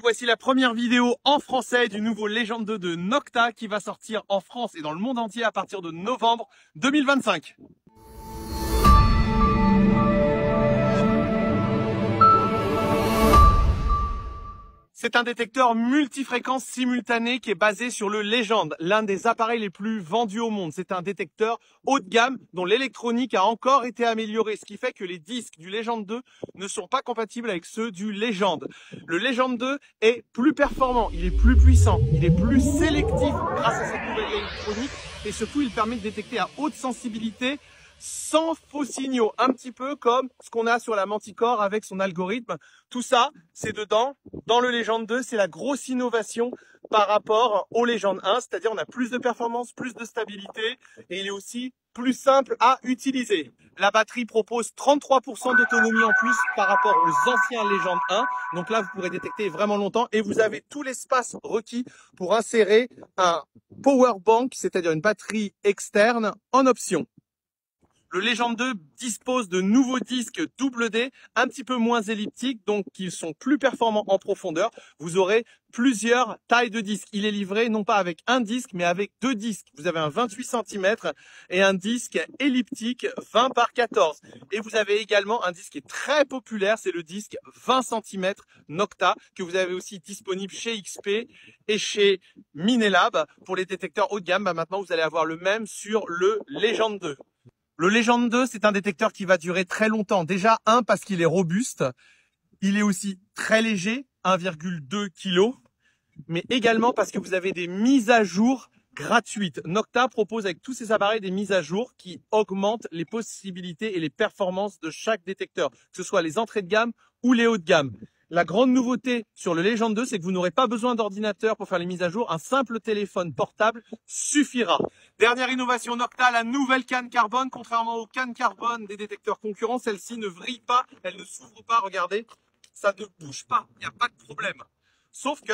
Voici la première vidéo en français du nouveau Legend 2 de Nocta qui va sortir en France et dans le monde entier à partir de novembre 2025. C'est un détecteur multifréquence simultané qui est basé sur le Legend, l'un des appareils les plus vendus au monde. C'est un détecteur haut de gamme dont l'électronique a encore été améliorée, ce qui fait que les disques du Legend 2 ne sont pas compatibles avec ceux du Legend. Le Legend 2 est plus performant, il est plus puissant, il est plus sélectif grâce à cette nouvelle électronique et surtout il permet de détecter à haute sensibilité sans faux signaux, un petit peu comme ce qu'on a sur la Manticore avec son algorithme. Tout ça, c'est dedans. Dans le Legend 2, c'est la grosse innovation par rapport au Legend 1, c'est-à-dire on a plus de performance, plus de stabilité et il est aussi plus simple à utiliser. La batterie propose 33% d'autonomie en plus par rapport aux anciens Legend 1. Donc là, vous pourrez détecter vraiment longtemps et vous avez tout l'espace requis pour insérer un power bank, c'est-à-dire une batterie externe en option. Le Legend 2 dispose de nouveaux disques double D, un petit peu moins elliptiques, donc qui sont plus performants en profondeur. Vous aurez plusieurs tailles de disques. Il est livré non pas avec un disque, mais avec deux disques. Vous avez un 28 cm et un disque elliptique 20 par 14. Et vous avez également un disque qui est très populaire, c'est le disque 20 cm Nocta, que vous avez aussi disponible chez XP et chez Minelab. Pour les détecteurs haut de gamme, maintenant vous allez avoir le même sur le Legend 2. Le Legend 2, c'est un détecteur qui va durer très longtemps. Déjà, parce qu'il est robuste. Il est aussi très léger, 1,2 kg. Mais également parce que vous avez des mises à jour gratuites. Nocta propose avec tous ses appareils des mises à jour qui augmentent les possibilités et les performances de chaque détecteur, que ce soit les entrées de gamme ou les hauts de gamme. La grande nouveauté sur le Legend 2, c'est que vous n'aurez pas besoin d'ordinateur pour faire les mises à jour. Un simple téléphone portable suffira. Dernière innovation Nocta, la nouvelle canne carbone. Contrairement aux cannes carbone des détecteurs concurrents, celle-ci ne vrille pas, elle ne s'ouvre pas. Regardez, ça ne bouge pas, il n'y a pas de problème. Sauf que,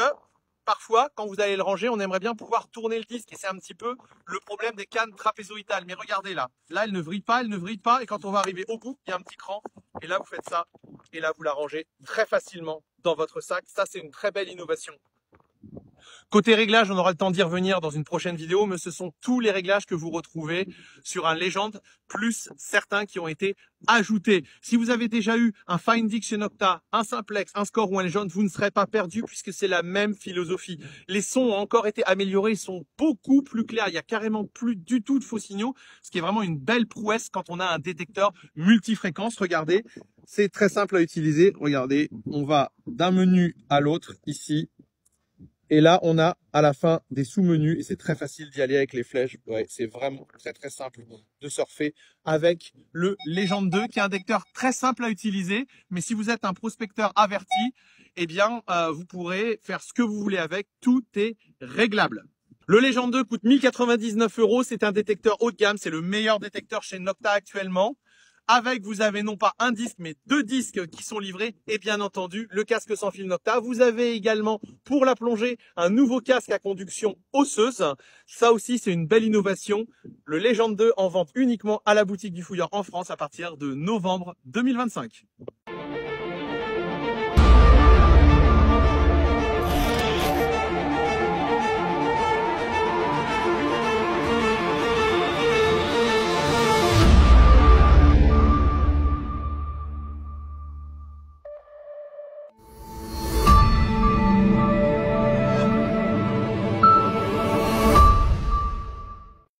parfois, quand vous allez le ranger, on aimerait bien pouvoir tourner le disque et c'est un petit peu le problème des cannes trapézoïdales. Mais regardez là, elle ne vrille pas, et quand on va arriver au bout, il y a un petit cran et là vous faites ça et là vous la rangez très facilement dans votre sac. Ça, c'est une très belle innovation. Côté réglage, on aura le temps d'y revenir dans une prochaine vidéo, mais ce sont tous les réglages que vous retrouvez sur un Legend, plus certains qui ont été ajoutés. Si vous avez déjà eu un Findic chez Nocta, un Simplex, un Score ou un Legend, vous ne serez pas perdu puisque c'est la même philosophie. Les sons ont encore été améliorés, ils sont beaucoup plus clairs, il n'y a carrément plus du tout de faux signaux, ce qui est vraiment une belle prouesse quand on a un détecteur multifréquence. Regardez, c'est très simple à utiliser. Regardez, on va d'un menu à l'autre ici. Et là, on a à la fin des sous-menus et c'est très facile d'y aller avec les flèches. Ouais, c'est vraiment très simple de surfer avec le Legend 2 qui est un détecteur très simple à utiliser. Mais si vous êtes un prospecteur averti, eh bien, vous pourrez faire ce que vous voulez avec. Tout est réglable. Le Legend 2 coûte 1099 €. C'est un détecteur haut de gamme. C'est le meilleur détecteur chez Nocta actuellement. Avec, vous avez non pas un disque, mais deux disques qui sont livrés et bien entendu, le casque sans fil Nocta. Vous avez également, pour la plongée, un nouveau casque à conduction osseuse. Ça aussi, c'est une belle innovation. Le Legend 2 en vente uniquement à la boutique du Fouilleur en France à partir de novembre 2025.